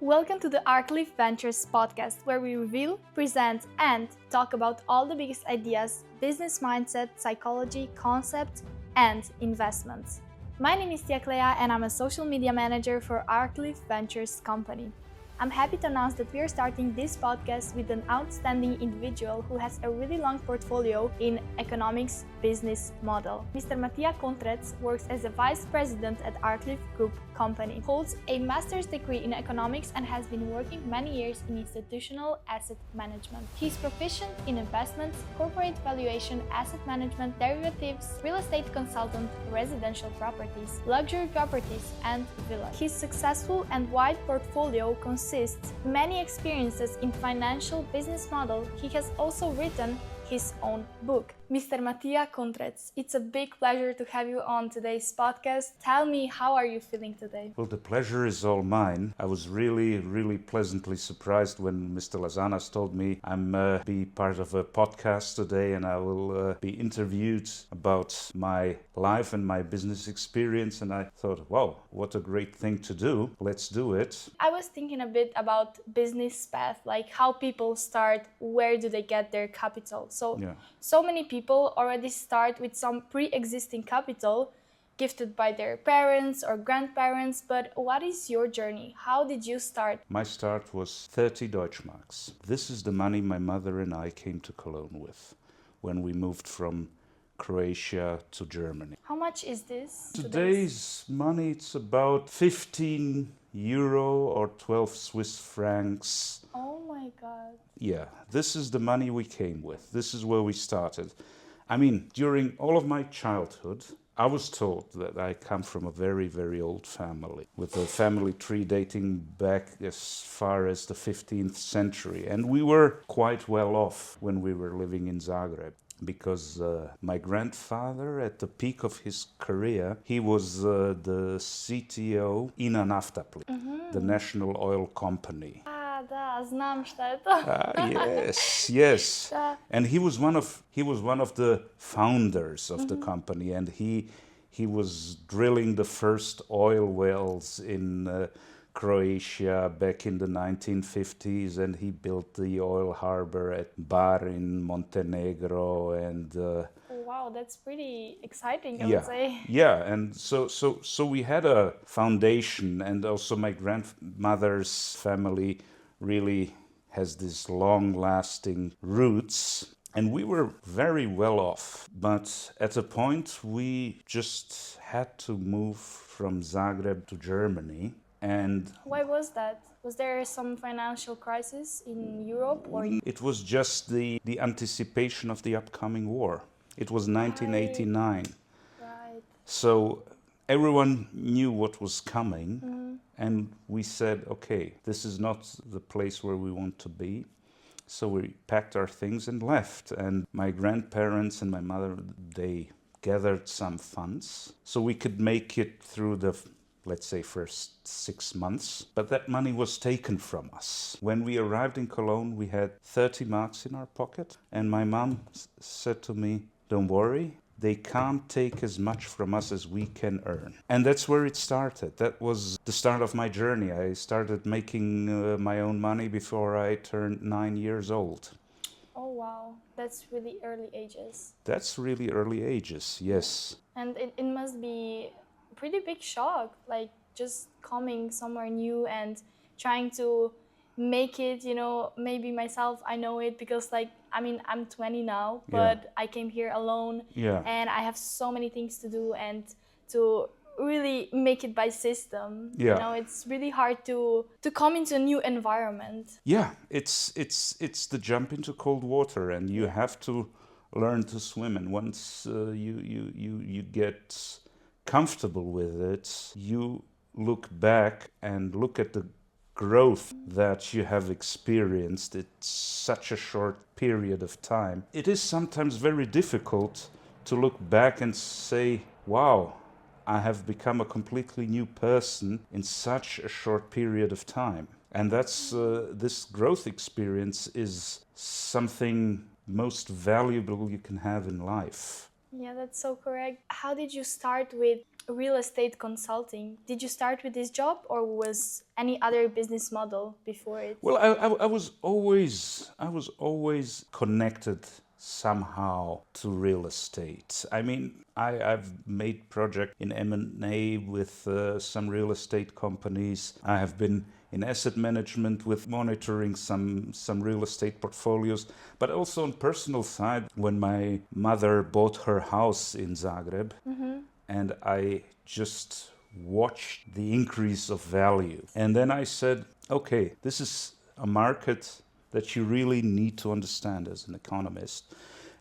Welcome to the Arclif Ventures podcast, where we reveal, present, and talk about all the biggest ideas, business mindset, psychology, concepts, and investments. My name is Clea, and I'm a social media manager for Arclif Ventures company. I'm happy to announce that we are starting this podcast with an outstanding individual who has a really long portfolio in economics business model. Mr. Matija Kontrec works as a vice president at Arclif Group company, holds a master's degree in economics and has been working many years in institutional asset management. He's proficient in investments, corporate valuation, asset management, derivatives, real estate consultant, residential properties, luxury properties, and villas. His successful and wide portfolio consists many experiences in financial business model. He has also written his own book. Mr. Matija Kontrec, it's a big pleasure to have you on today's podcast. Tell me, how are you feeling today? Well, the pleasure is all mine. I was really pleasantly surprised when Mr. Lazanas told me I'm be part of a podcast today and I will be interviewed about my life and my business experience. And I thought, wow, what a great thing to do. Let's do it. I was thinking a bit about business path, like how people start, where do they get their capital? So many people already start with some pre-existing capital gifted by their parents or grandparents, but what is your journey? How did you start? My start was 30 Deutschmarks. This is the money my mother and I came to Cologne with when we moved from Croatia to Germany. How much is this? Today's money, it's about 15 euro or 12 Swiss francs. Oh my God. Yeah, this is the money we came with. This is where we started. I mean, during all of my childhood, I was told that I come from a very old family, with a family tree dating back as far as the 15th century. And we were quite well off when we were living in Zagreb, because my grandfather, at the peak of his career, he was the CTO in a Naftaplit, the national oil company. Da, znam šta je to. Yes. And he was one of the founders of the company, and he was drilling the first oil wells in Croatia back in the 1950s, and he built the oil harbor at Bar in Montenegro, and wow, that's pretty exciting, I would say. Yeah, and so we had a foundation, and also my grandmother's family really has these long-lasting roots, and we were very well off. But at a point, we just had to move from Zagreb to Germany. And why was that? Was there some financial crisis in Europe? Or it was just the anticipation of the upcoming war. It was 1989. Right. So everyone knew what was coming. And we said, okay, this is not the place where we want to be. So we packed our things and left. And my grandparents and my mother, they gathered some funds so we could make it through the, let's say, first 6 months. But that money was taken from us. When we arrived in Cologne, we had 30 marks in our pocket. And my mom said to me, don't worry. They can't take as much from us as we can earn. And that's where it started. That was the start of my journey. I started making my own money before I turned 9 years old. Oh, wow. That's really early ages. That's really early ages, yes. And it must be a pretty big shock, like just coming somewhere new and trying to make it, maybe myself, I know it because I'm 20 now, but I came here alone and I have so many things to do and to really make it by system. It's really hard to come into a new environment. Yeah, it's the jump into cold water, and you have to learn to swim, and once you get comfortable with it, you look back and look at the growth that you have experienced in such a short period of time. It is sometimes very difficult to look back and say, wow, I have become a completely new person in such a short period of time. And that's this growth experience is something most valuable you can have in life. Yeah, that's so correct. How did you start with real estate consulting. Did you start with this job or was any other business model before it? Well, I was always connected somehow to real estate. I mean, I've made project in M&A with some real estate companies. I have been in asset management with monitoring some real estate portfolios, but also on personal side when my mother bought her house in Zagreb, and I just watched the increase of value. And then I said, okay, this is a market that you really need to understand as an economist.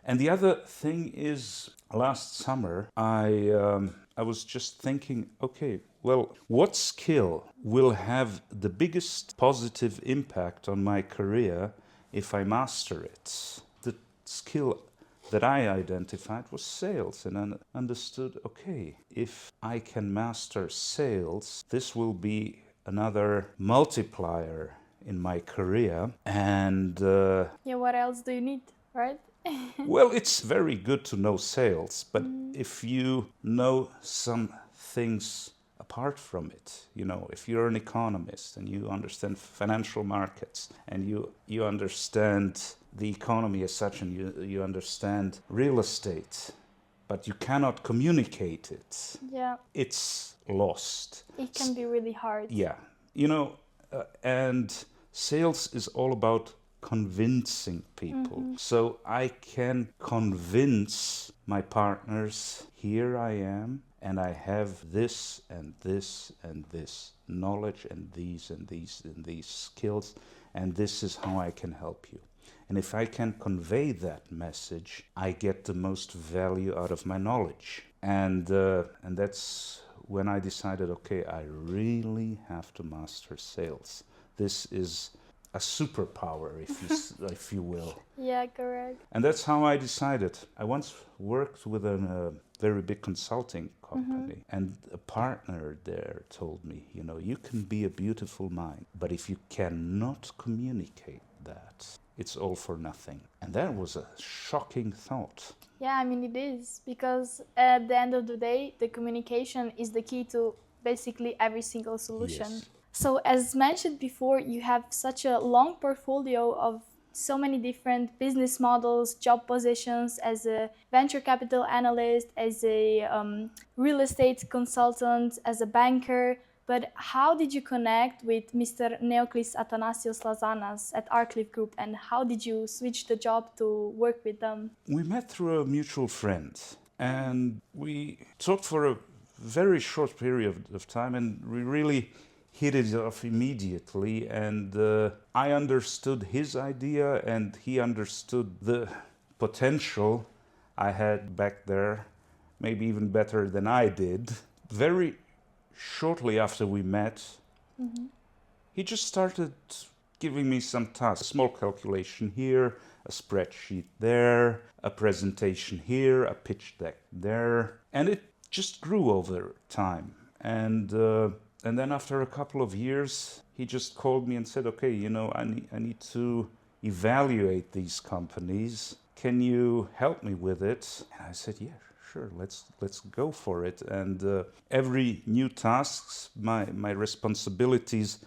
And the other thing is, last summer, I was just thinking, okay, well, what skill will have the biggest positive impact on my career if I master it? The skill that I identified was sales, and I understood, okay, if I can master sales, this will be another multiplier in my career. And Yeah, what else do you need, right? well, it's very good to know sales, but if you know some things apart from it, if you're an economist and you understand financial markets and you understand the economy as such and you understand real estate, but you cannot communicate it, Yeah, it's lost. it can be really hard. Yeah, and sales is all about convincing people. So I can convince my partners, here I am, and I have this and this and this knowledge and these and these and these skills, and this is how I can help you. And if I can convey that message, I get the most value out of my knowledge. And that's when I decided, okay, I really have to master sales. This is a superpower, if you will. Yeah, correct. And that's how I decided. I once worked with a very big consulting company, and a partner there told me, you can be a beautiful mind, but if you cannot communicate that, it's all for nothing. And that was a shocking thought. Yeah, I mean it is, because at the end of the day, the communication is the key to basically every single solution. Yes. So as mentioned before, you have such a long portfolio of so many different business models, job positions as a venture capital analyst, as a real estate consultant, as a banker. But how did you connect with Mr. Neoklis Athanasios Lazanas at Arclif Group, and how did you switch the job to work with them? We met through a mutual friend, and we talked for a very short period of time, and we really hit it off immediately. And I understood his idea, and he understood the potential I had back there, maybe even better than I did. Very shortly after we met, he just started giving me some tasks. A small calculation here, a spreadsheet there, a presentation here, a pitch deck there. And it just grew over time. And then after a couple of years, he just called me and said, okay, I need to evaluate these companies. Can you help me with it? And I said, yeah, sure, let's go for it. And every new tasks, my responsibilities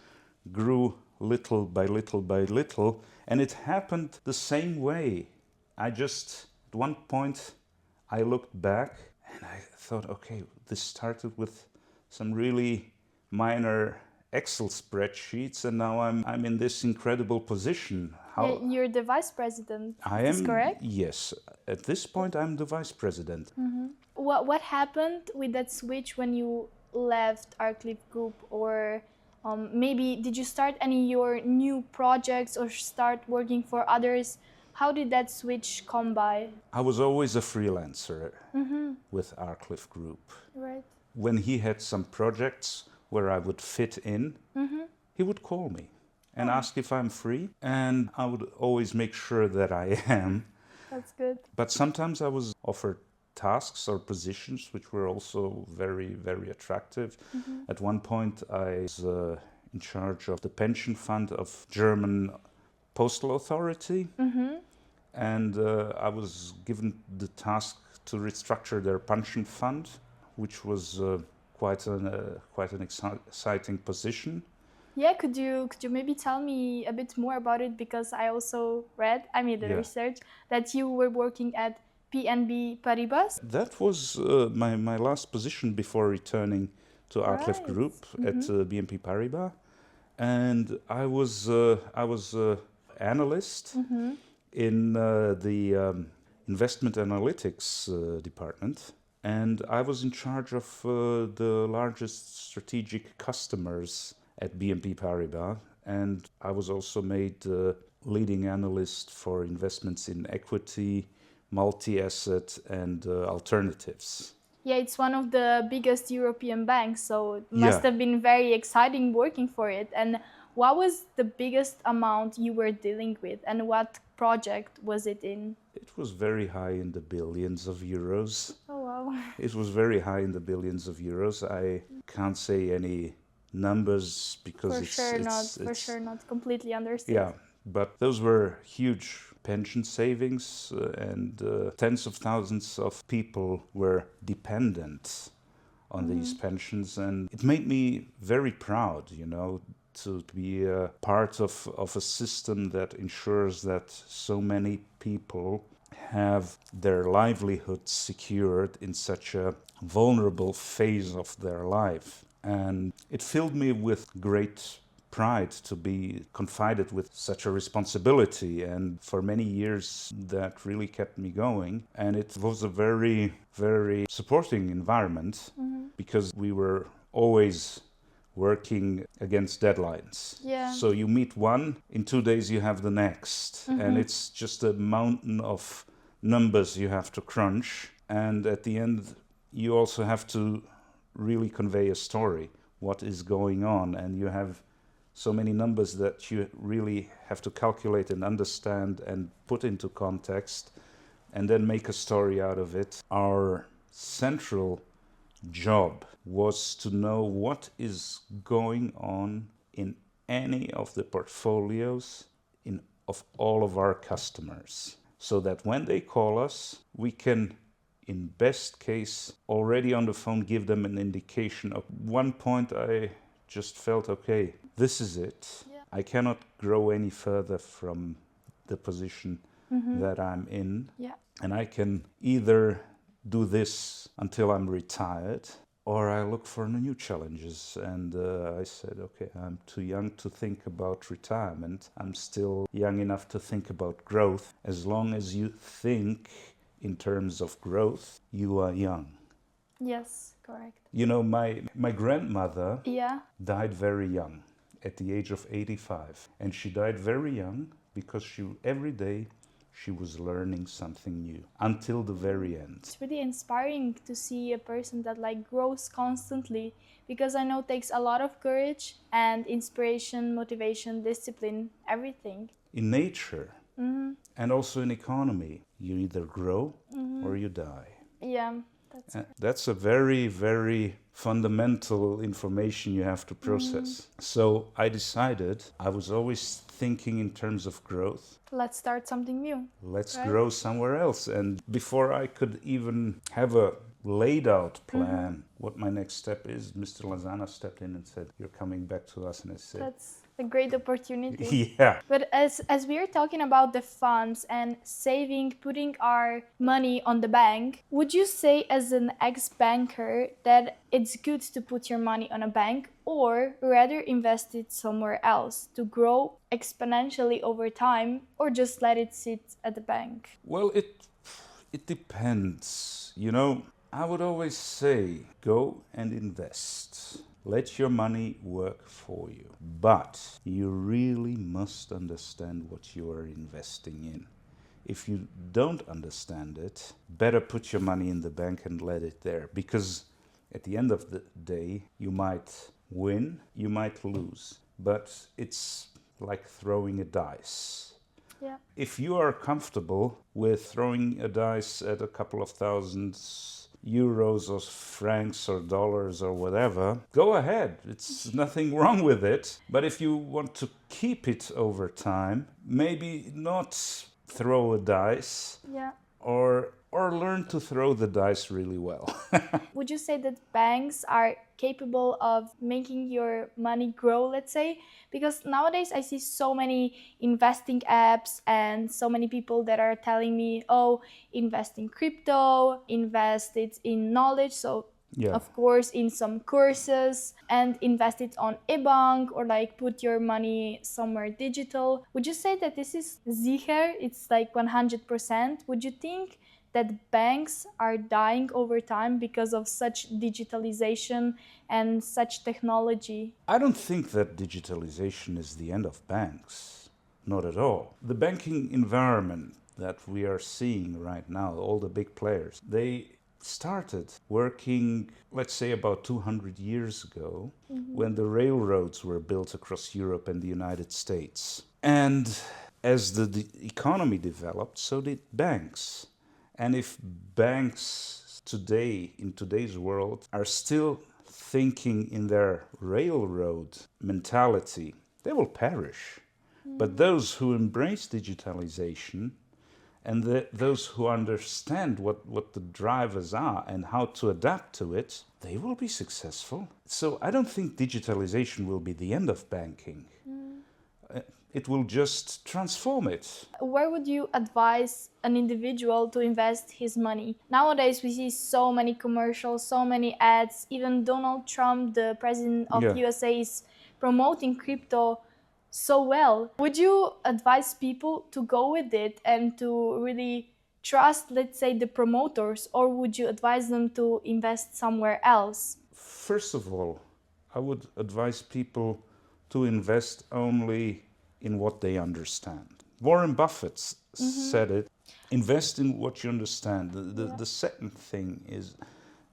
grew little by little by little, and it happened the same way. At one point, I looked back and I thought, okay, this started with some really minor Excel spreadsheets, and now I'm in this incredible position. Yeah, you're the vice president. Is this correct? Yes. At this point, I'm the vice president. What happened with that switch when you left Arclif Group, or maybe did you start any your new projects or start working for others? How did that switch come by? I was always a freelancer with Arclif Group. Right. When he had some projects where I would fit in, he would call me and ask if I'm free, and I would always make sure that I am. That's good. But sometimes I was offered tasks or positions which were also very, very attractive. At one point, I was in charge of the pension fund of German Postal Authority, and I was given the task to restructure their pension fund. which was quite an exciting position. Yeah, could you maybe tell me a bit more about it? Because I also read, I made the research, that you were working at BNP Paribas. That was my last position before returning to Arclif Group at BNP Paribas, and I was analyst in the investment analytics department, and I was in charge of the largest strategic customers at BNP Paribas, and I was also made leading analyst for investments in equity, multi-asset and alternatives. Yeah, it's one of the biggest European banks, so it must have been very exciting working for it. And what was the biggest amount you were dealing with, and what project was it in? It was very high in the billions of euros. Oh, wow. It was very high in the billions of euros. I can't say any numbers because for sure not completely understood. Yeah, but those were huge pension savings, and tens of thousands of people were dependent on these pensions, and it made me very proud, you know, to be a part of a system that ensures that so many people have their livelihood secured in such a vulnerable phase of their life. And it filled me with great pride to be confided with such a responsibility, and for many years that really kept me going. And it was a very, very supporting environment because we were always working against deadlines. Yeah. So you meet one, in 2 days you have the next, and it's just a mountain of numbers you have to crunch, and at the end you also have to really convey a story, what is going on, and you have so many numbers that you really have to calculate and understand and put into context and then make a story out of it. Our central job was to know what is going on in any of the portfolios of all of our customers, so that when they call us, we can, in best case, already on the phone give them an indication. At one point I just felt, okay, this is it. Yeah. I cannot grow any further from the position that I'm in. Yeah. And I can either do this until I'm retired, or I look for new challenges. And I said, okay, I'm too young to think about retirement. I'm still young enough to think about growth. As long as you think in terms of growth, you are young. Yes, correct. You know, my grandmother Yeah. died very young, at the age of 85. And she died very young because every day she was learning something new until the very end. It's really inspiring to see a person that grows constantly, because I know it takes a lot of courage and inspiration, motivation, discipline, everything. In nature and also in economy, you either grow or you die. Yeah. That's a very, very fundamental information you have to process. So I decided, I was always thinking in terms of growth. Let's start something new. Let's grow somewhere else. And before I could even have a laid out plan what my next step is, Mr. Lazana stepped in and said, you're coming back to us. And I said, That's a great opportunity. yeah. But as we are talking about the funds and saving, putting our money on the bank, would you say as an ex-banker that it's good to put your money on a bank, or rather invest it somewhere else to grow exponentially over time, or just let it sit at the bank? Well, it depends. You know, I would always say, go and invest. Let your money work for you. But you really must understand what you are investing in. If you don't understand it, better put your money in the bank and let it there. Because at the end of the day, you might win, you might lose. But it's like throwing a dice. Yeah. If you are comfortable with throwing a dice at a couple of thousands euros or francs or dollars or whatever, go ahead. It's nothing wrong with it. But if you want to keep it over time, maybe not throw a dice, Yeah. or or learn to throw the dice really well. Would you say that banks are capable of making your money grow, let's say? Because nowadays I see so many investing apps and so many people that are telling me, oh, invest in crypto, invest it in knowledge. So Yeah. of course in some courses, and invest it on e-bank, or like put your money somewhere digital. Would you say that this is sicher? It's like 100%. Would you think that banks are dying over time because of such digitalization and such technology? I don't think that digitalization is the end of banks. Not at all. The banking environment that we are seeing right now, all the big players, they started working, let's say, about 200 years ago, when the railroads were built across Europe and the United States. And as the economy developed, so did banks. And if banks today, in today's world, are still thinking in their railroad mentality, they will perish. But those who embrace digitalization and those who understand what the drivers are and how to adapt to it, they will be successful. So I don't think digitalization will be the end of banking. It will just transform it. Where would you advise an individual to invest his money? Nowadays we see so many commercials, so many ads. Even Donald Trump, the president of USA, is promoting crypto so well. Would you advise people to go with it and to really trust, let's say, the promoters, or would you advise them to invest somewhere else? First of all, I would advise people to invest only in what they understand. Warren Buffett said it, invest in what you understand. The second thing is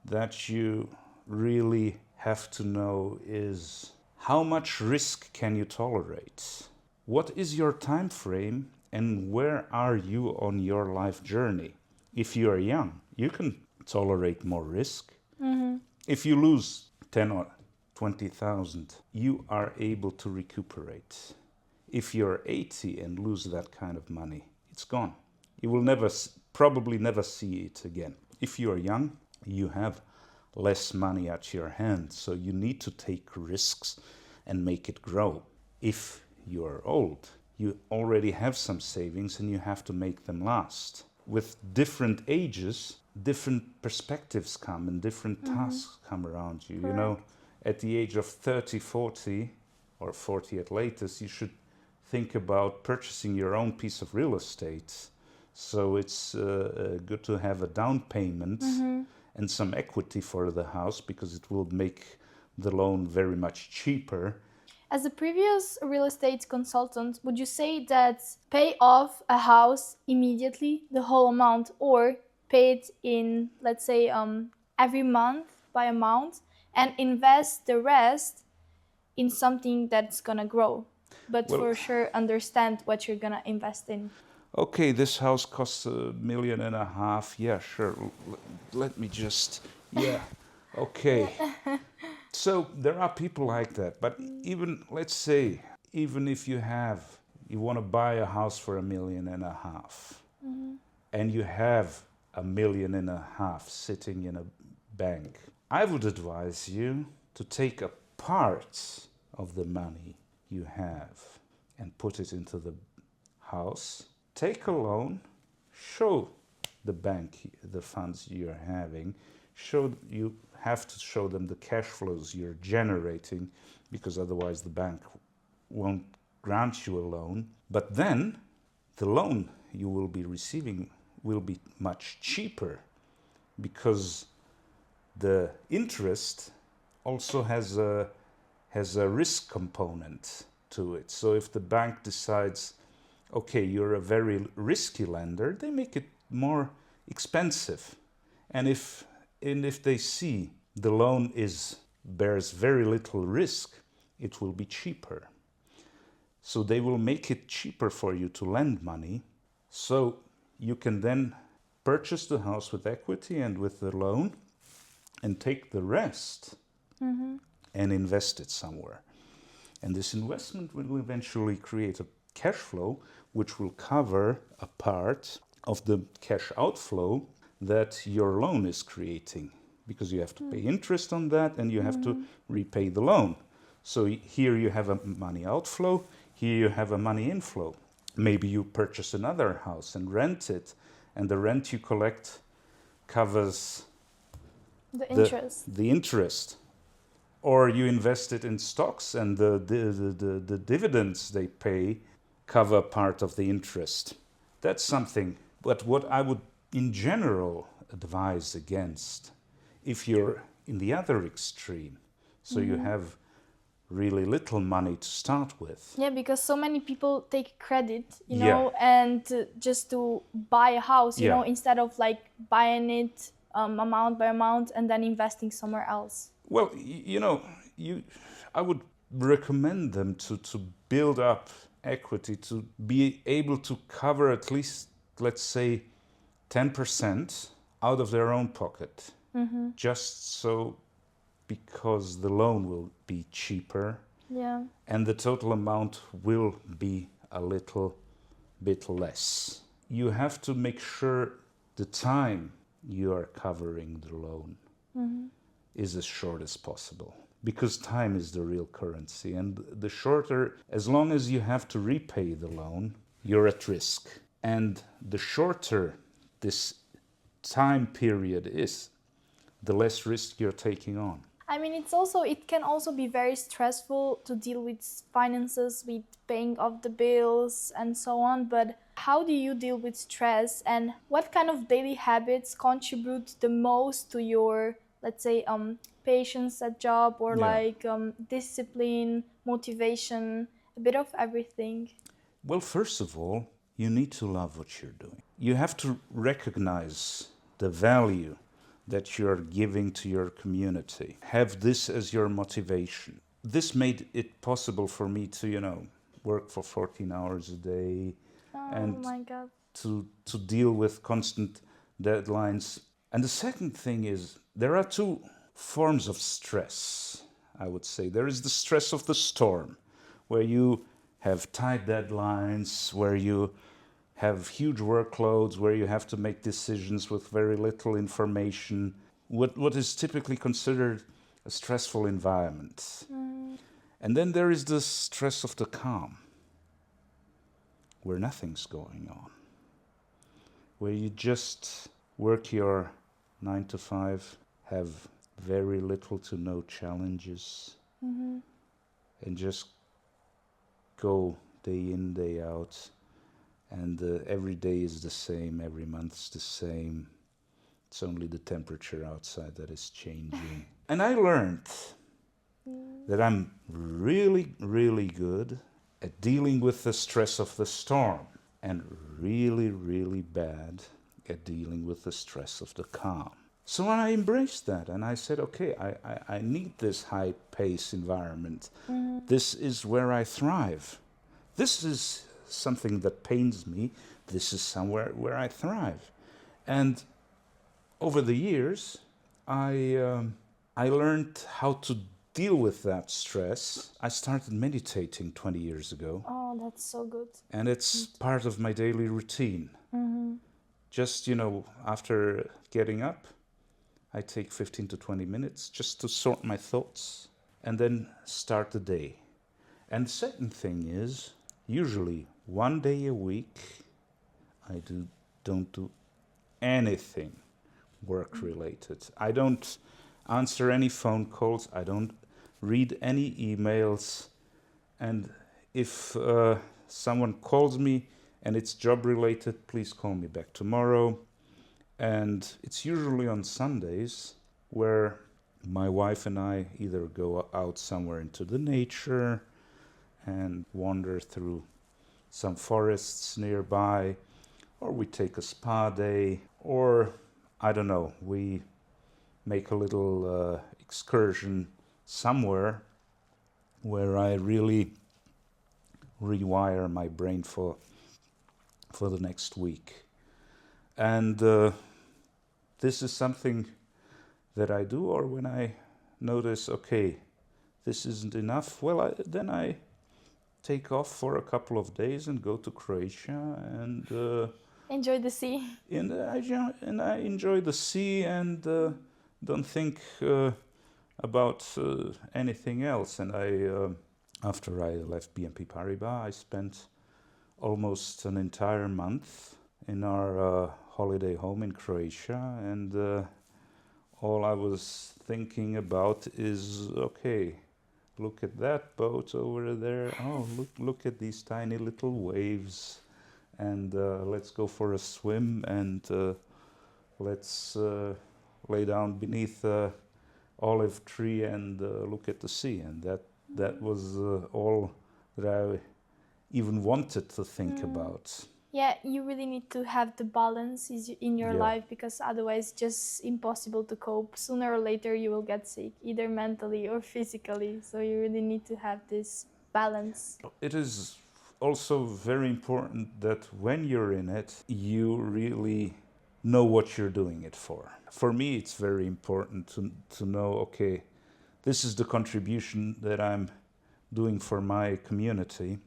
that you really have to know is how much risk can you tolerate? What is your time frame and where are you on your life journey? If you are young, you can tolerate more risk. If you lose 10 or 20,000, you are able to recuperate. If you're 80 and lose that kind of money, it's gone. You will probably never see it again. If you are young, you have less money at your hand, so you need to take risks and make it grow. If you are old, you already have some savings and you have to make them last. With different ages, different perspectives come and different tasks come around you. Correct. You know, at the age of 30, 40, or 40 at latest, you should think about purchasing your own piece of real estate. So it's good to have a down payment and some equity for the house, because it will make the loan very much cheaper. As a previous real estate consultant, would you say that pay off a house immediately, the whole amount, or pay it in, let's say, every month by amount, and invest the rest in something that's gonna grow? But Well, for sure, understand what you're gonna invest in. Okay, this house costs $1.5 million. Yeah, sure. Let me just. Yeah. Okay. So there are people like that. But even, let's say, even if you want to buy a house for $1.5 million, and you have $1.5 million sitting in a bank, I would advise you to take a part of the money you have and put it into the house. Take a loan, show the bank the funds you're having, you have to show them the cash flows you're generating, because otherwise the bank won't grant you a loan. But then the loan you will be receiving will be much cheaper, because the interest also has a risk component to it. So if the bank decides, okay, you're a very risky lender, they make it more expensive. And if they see the loan bears very little risk, it will be cheaper. So they will make it cheaper for you to lend money. So you can then purchase the house with equity and with the loan, and take the rest and invest it somewhere. And this investment will eventually create a cash flow which will cover a part of the cash outflow that your loan is creating, because you have to pay interest on that and you have to repay the loan. So here you have a money outflow, here you have a money inflow. Maybe you purchase another house and rent it, and the rent you collect covers the interest. Or you invest it in stocks, and the dividends they pay cover part of the interest. That's something. But what I would, in general, advise against, if you're in the other extreme, so you have really little money to start with. Yeah, because so many people take credit, you know, and just to buy a house, you know, instead of like buying it amount by amount and then investing somewhere else. Well, you know, I would recommend them to build up equity, to be able to cover at least, let's say, 10% out of their own pocket, just so, because the loan will be cheaper, and the total amount will be a little bit less. You have to make sure the time you are covering the loan is as short as possible, because time is the real currency, and the shorter, as long as you have to repay the loan, you're at risk. And the shorter this time period is, the less risk you're taking on. I mean, it can also be very stressful to deal with finances, with paying off the bills and so on. But how do you deal with stress, and what kind of daily habits contribute the most to your, let's say, patience at job, or like discipline, motivation, a bit of everything? Well, first of all, you need to love what you're doing. You have to recognize the value that you're giving to your community. Have this as your motivation. This made it possible for me to, you know, work for 14 hours a day and my God. to deal with constant deadlines. And the second thing is, there are two forms of stress, I would say. There is the stress of the storm, where you have tight deadlines, where you have huge workloads, where you have to make decisions with very little information. What is typically considered a stressful environment. And then there is the stress of the calm, where nothing's going on, where you just work your 9 to 5, have very little to no challenges, and just go day in, day out. And every day is the same, every month's the same. It's only the temperature outside that is changing. And I learned that I'm really, really good at dealing with the stress of the storm, and really, really bad at dealing with the stress of the calm. So I embraced that, and I said, okay, I need this high-pace environment. This is where I thrive. This is something that pains me. This is somewhere where I thrive. And over the years, I learned how to deal with that stress. I started meditating 20 years ago. Oh, that's so good. And it's part of my daily routine. Just, you know, after getting up, I take 15 to 20 minutes just to sort my thoughts and then start the day. And the second thing is, usually 1 day a week, I don't do anything work-related. I don't answer any phone calls. I don't read any emails. And if someone calls me and it's job-related, please call me back tomorrow. And it's usually on Sundays, where my wife and I either go out somewhere into the nature and wander through some forests nearby, or we take a spa day, or, I don't know, we make a little excursion somewhere where I really rewire my brain for the next week. And this is something that I do, or when I notice, okay, this isn't enough, well, then I take off for a couple of days and go to Croatia and Enjoy the sea. And I enjoy the sea and don't think about anything else. And after I left BNP Paribas, I spent almost an entire month in our holiday home in Croatia, and all I was thinking about is, okay, look at that boat over there. Oh, look at these tiny little waves, and let's go for a swim, and let's lay down beneath the olive tree and look at the sea. And that was all that I even wanted to think about. Yeah, you really need to have the balance in your Yeah. life, because otherwise it's just impossible to cope. Sooner or later you will get sick, either mentally or physically. So you really need to have this balance. It is also very important that when you're in it, you really know what you're doing it for. For me, it's very important to know, okay, this is the contribution that I'm doing for my community,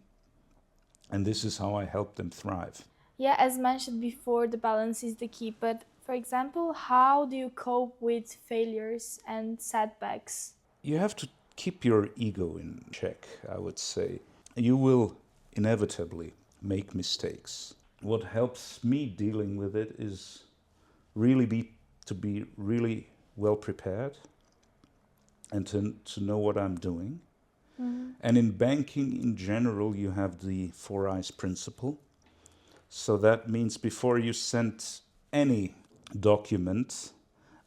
and this is how I help them thrive. Yeah, as mentioned before, the balance is the key. But for example, how do you cope with failures and setbacks? You have to keep your ego in check, I would say. You will inevitably make mistakes. What helps me dealing with it is to be really well prepared and to know what I'm doing. And in banking in general, you have the 4 eyes principle. So that means before you send any document,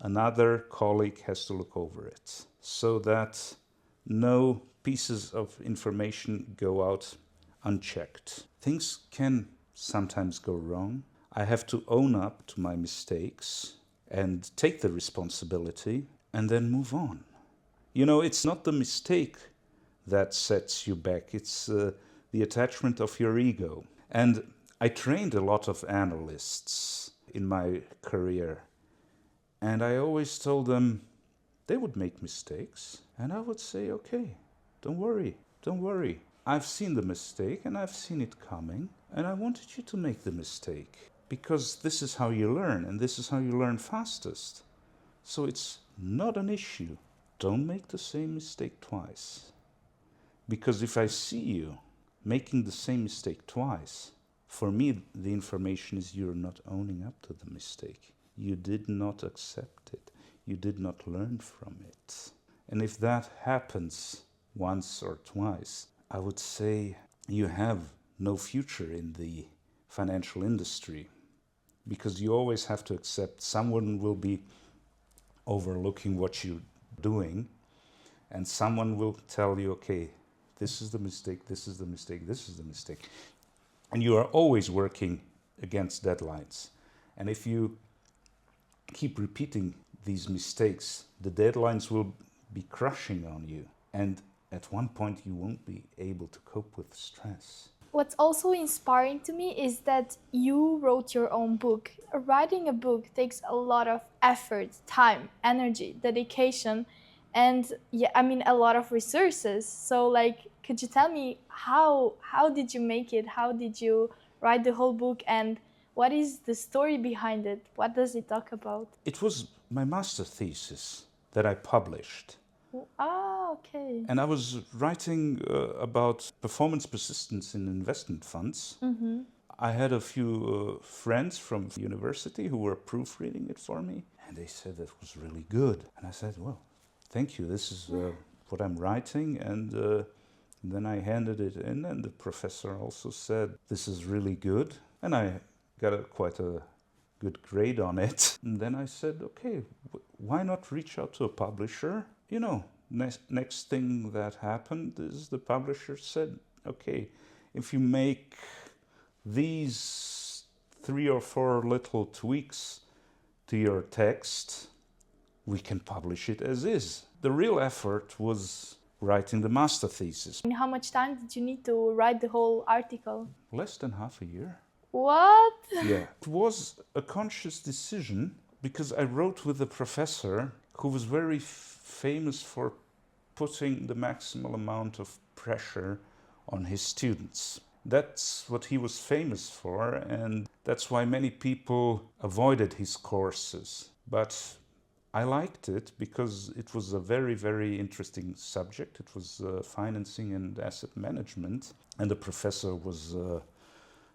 another colleague has to look over it, so that no pieces of information go out unchecked. Things can sometimes go wrong. I have to own up to my mistakes and take the responsibility and then move on. You know, it's not the mistake that sets you back, it's the attachment of your ego. And I trained a lot of analysts in my career, and I always told them they would make mistakes, and I would say, okay, don't worry. I've seen the mistake and I've seen it coming, and I wanted you to make the mistake because this is how you learn, and this is how you learn fastest. So it's not an issue. Don't make the same mistake twice. Because if I see you making the same mistake twice, for me, the information is you're not owning up to the mistake. You did not accept it. You did not learn from it. And if that happens once or twice, I would say you have no future in the financial industry, because you always have to accept someone will be overlooking what you're doing, and someone will tell you, okay, this is the mistake, this is the mistake, this is the mistake. And you are always working against deadlines. And if you keep repeating these mistakes, the deadlines will be crushing on you. And at one point, you won't be able to cope with stress. What's also inspiring to me is that you wrote your own book. Writing a book takes a lot of effort, time, energy, dedication, and a lot of resources. So could you tell me how did you make it? How did you write the whole book, and what is the story behind it? What does it talk about? It was my master thesis that I published. Ah, okay. And I was writing about performance persistence in investment funds. I had a few friends from university who were proofreading it for me, and they said that was really good. And I said, well, thank you, this is what I'm writing. And then I handed it in, and the professor also said, this is really good. And I got quite a good grade on it. And then I said, okay, why not reach out to a publisher? You know, next thing that happened is the publisher said, okay, if you make these 3 or 4 little tweaks to your text, we can publish it as is. The real effort was writing the master thesis. And how much time did you need to write the whole article? Less than half a year. What? Yeah. It was a conscious decision because I wrote with a professor who was very famous for putting the maximal amount of pressure on his students. That's what he was famous for, and that's why many people avoided his courses. But I liked it because it was a very, very interesting subject. It was financing and asset management, and the professor was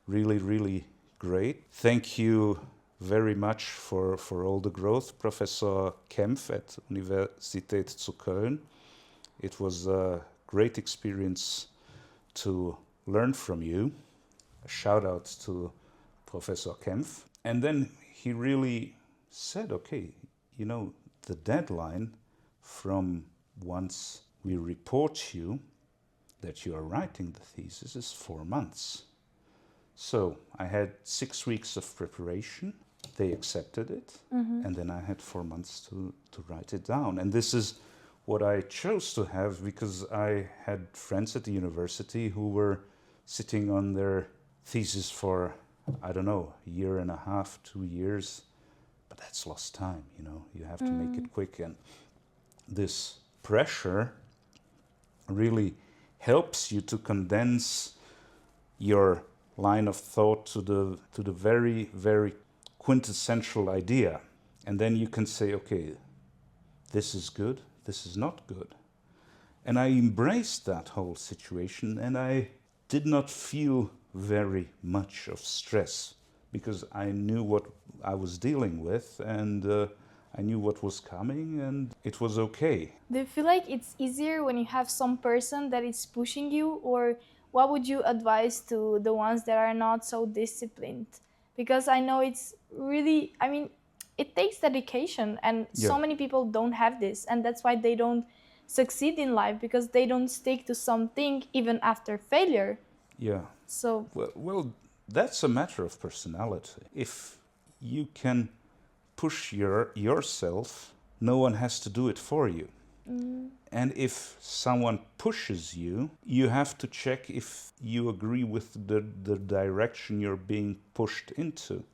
really, really great. Thank you very much for all the growth, Professor Kempf at Universität zu Köln. It was a great experience to learn from you. A shout out to Professor Kempf. And then he really said, okay, you know, the deadline from once we report you that you are writing the thesis is 4 months. So I had 6 weeks of preparation. They accepted it. And then I had 4 months to write it down. And this is what I chose to have because I had friends at the university who were sitting on their thesis for, I don't know, a year and a half, 2 years. But that's lost time, you know. You have to make it quick. And this pressure really helps you to condense your line of thought to the very, very quintessential idea. And then you can say, okay, this is good, this is not good. And I embraced that whole situation, and I did not feel very much of stress because I knew what I was dealing with, and I knew what was coming, and it was okay. Do you feel like it's easier when you have some person that is pushing you, or what would you advise to the ones that are not so disciplined? Because I know it's really, I mean, it takes dedication, and so Yeah. many people don't have this, and that's why they don't succeed in life, because they don't stick to something even after failure. Yeah. So Well, that's a matter of personality. If you can push yourself, no one has to do it for you. And if someone pushes you, you have to check if you agree with the direction you're being pushed into.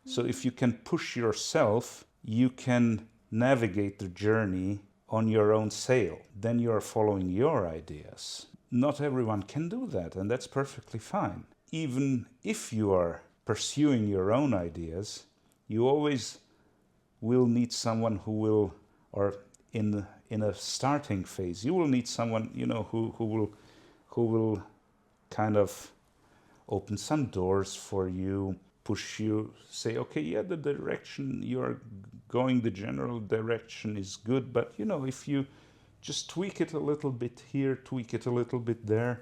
So if you can push yourself, you can navigate the journey on your own sail. Then you are following your ideas. Not everyone can do that, and that's perfectly fine. Even if you are pursuing your own ideas, you always will need someone who will, or in a starting phase, you will need someone, you know, who will kind of open some doors for you, push you, say, okay, yeah, the direction you're going, the general direction is good, but you know, if you just tweak it a little bit here, tweak it a little bit there,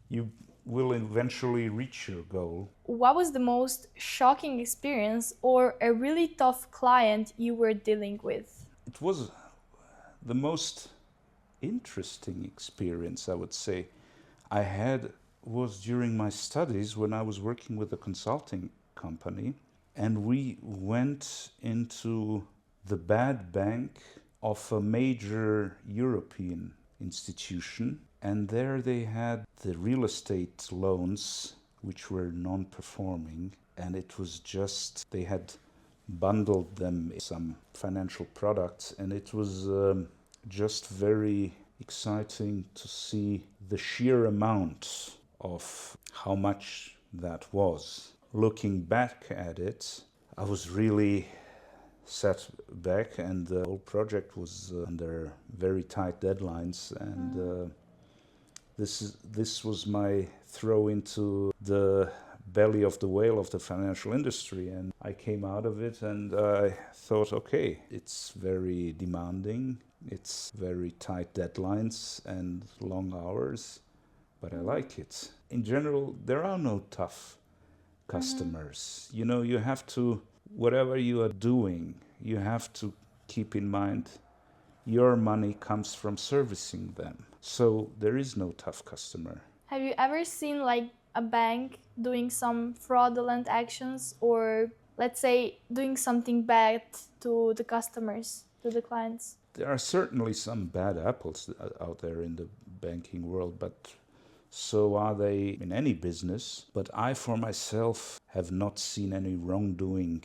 you will eventually reach your goal. what was the most shocking experience or a really tough client you were dealing with? It was the most interesting experience, I would say, I had was during my studies when I was working with a consulting company, and we went into the bad bank of a major European institution, and there they had the real estate loans which were non-performing, and it was just they had bundled them in some financial products, and it was just very exciting to see the sheer amount of how much that was. Looking back at it, I was really set back, and the whole project was under very tight deadlines, and this was my throw into the belly of the whale of the financial industry, and I came out of it and I thought, okay, it's very demanding, it's very tight deadlines and long hours, but I like it. In general, there are no tough customers. You know, you have to, whatever you are doing, you have to keep in mind your money comes from servicing them. So there is no tough customer. Have you ever seen like a bank doing some fraudulent actions, or let's say doing something bad to the customers, to the clients? There are certainly some bad apples out there in the banking world, but so are they in any business. But I, for myself, have not seen any wrongdoing,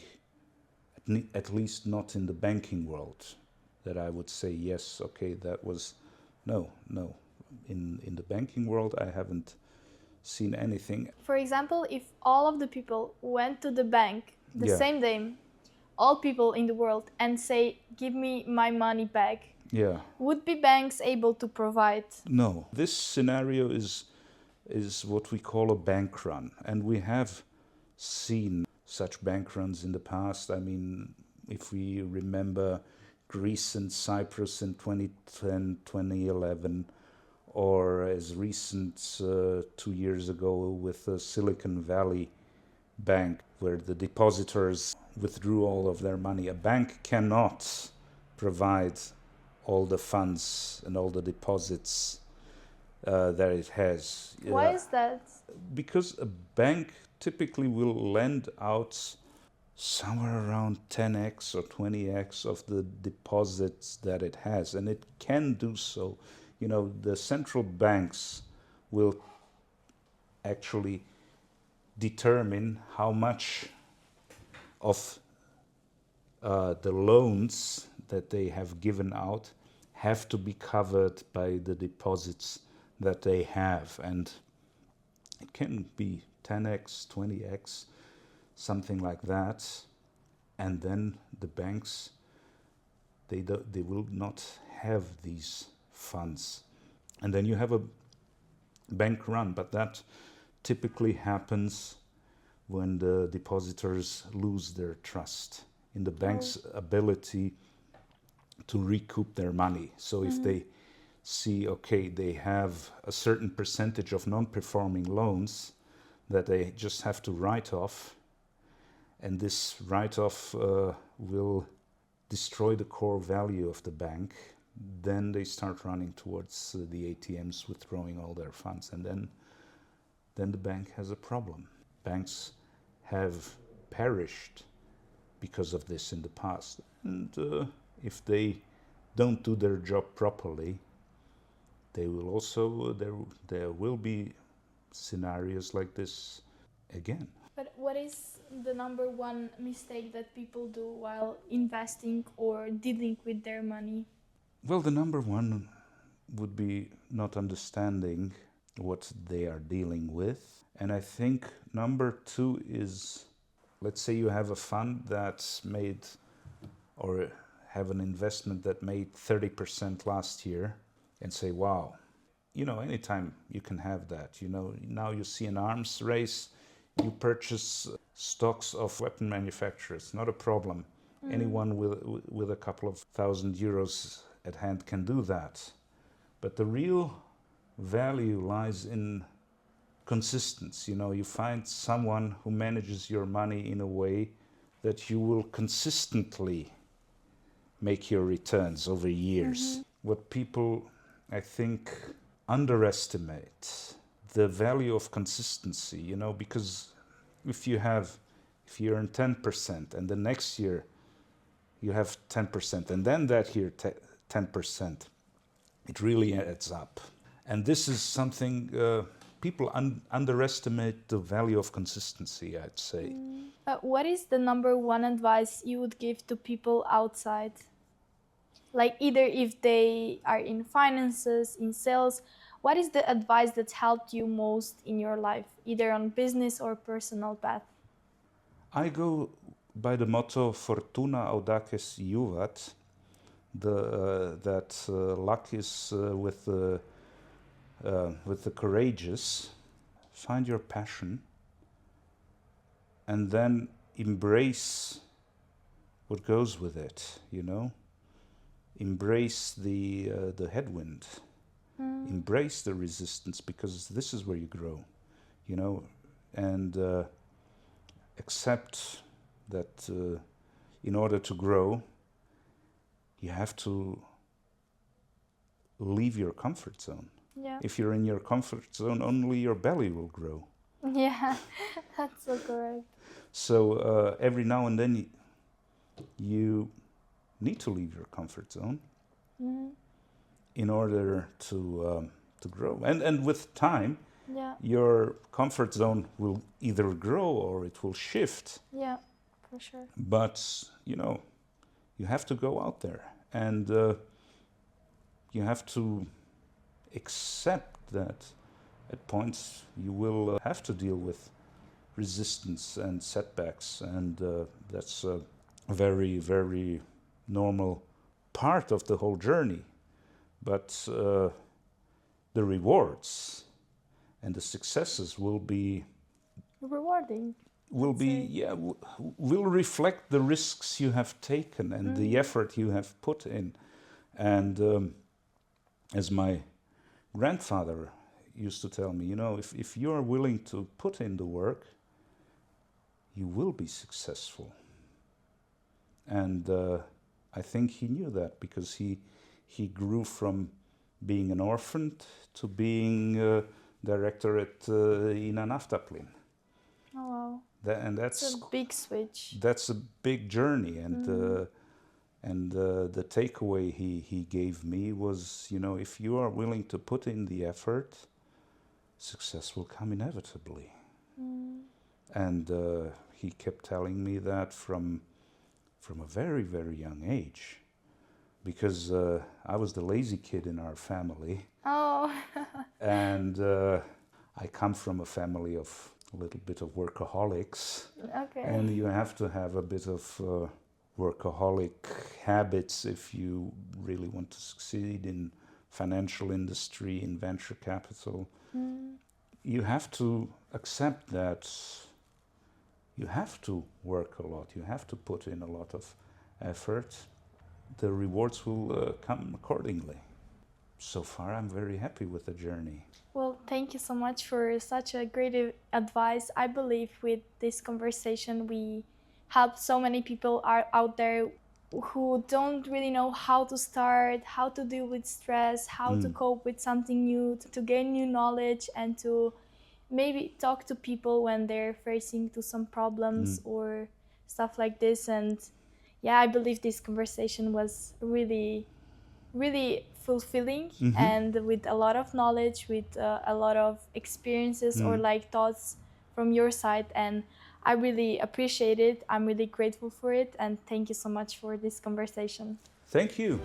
at least not in the banking world, that I would say, yes, okay, that was... No. In the banking world, I haven't seen anything. For example, if all of the people went to the bank the same day, all people in the world, and say, give me my money back, would be banks able to provide? No. This scenario is what we call a bank run. And we have seen such bank runs in the past. I mean, if we remember Greece and Cyprus in 2010, 2011, or as recent 2 years ago with the Silicon Valley Bank, where the depositors withdrew all of their money. A bank cannot provide all the funds and all the deposits that it has. Why is that? Because a bank typically will lend out somewhere around 10x or 20x of the deposits that it has, and it can do so. You know, the central banks will actually determine how much of the loans that they have given out have to be covered by the deposits that they have. And it can be 10x, 20x, something like that. And then the banks, they will not have these funds. And then you have a bank run, but that typically happens when the depositors lose their trust in the bank's ability to recoup their money. So if they see, okay, they have a certain percentage of non-performing loans that they just have to write off, and this write-off will destroy the core value of the bank, then they start running towards the ATMs, withdrawing all their funds, and then the bank has a problem. Banks have perished because of this in the past. And if they don't do their job properly, they will also, there will be scenarios like this again. But what is the number one mistake that people do while investing or dealing with their money? Well, the number one would be not understanding what they are dealing with. And I think number two is, let's say you have a fund that's made, or have an investment that made 30% last year, and say, wow, you know, anytime you can have that. You know, now you see an arms race, you purchase stocks of weapon manufacturers, not a problem. Anyone with a couple of €1,000 at hand can do that. But the real value lies in consistency. You know, you find someone who manages your money in a way that you will consistently make your returns over years. What people, I think, underestimate the value of consistency, you know, because if you earn 10% and the next year you have 10% and then that year 10%, it really adds up. And this is something people underestimate the value of consistency, I'd say. What is the number one advice you would give to people outside? Like either if they are in finances, in sales, what is the advice that helped you most in your life, either on business or personal path? I go by the motto Fortuna audaces juvat, that luck is with the courageous. Find your passion and then embrace what goes with it, you know. Embrace the headwind. Embrace the resistance, because this is where you grow, you know, and accept that in order to grow, you have to leave your comfort zone. Yeah. If you're in your comfort zone, only your belly will grow. Yeah, that's so correct. So every now and then you need to leave your comfort zone in order to grow. And with time, your comfort zone will either grow or it will shift. Yeah, for sure. But, you know, you have to go out there and you have to accept that at points you will have to deal with resistance and setbacks, and that's a very, very normal part of the whole journey. But the rewards and the successes will be rewarding. Will reflect the risks you have taken and the effort you have put in. And as my grandfather used to tell me, if you are willing to put in the work, you will be successful. And I think he knew that, because he grew from being an orphan to being director at Ina Naftaplin. Oh wow! That's a big switch. That's a big journey, and the takeaway he gave me was, if you are willing to put in the effort, success will come inevitably. And he kept telling me that from a very, very young age, because I was the lazy kid in our family. Oh. And I come from a family of a little bit of workaholics. Okay. And you have to have a bit of workaholic habits if you really want to succeed in financial industry, in venture capital. You have to accept that you have to work a lot, you have to put in a lot of effort. The rewards will come accordingly. So far, I'm very happy with the journey. Well, thank you so much for such a great advice. I believe with this conversation we help so many people out there who don't really know how to start, how to deal with stress, how to cope with something new, to gain new knowledge, and to maybe talk to people when they're facing to some problems or stuff like this. And yeah, I believe this conversation was really, really fulfilling and with a lot of knowledge, with a lot of experiences or like thoughts from your side, and I really appreciate it. I'm really grateful for it, and thank you so much for this conversation. Thank you.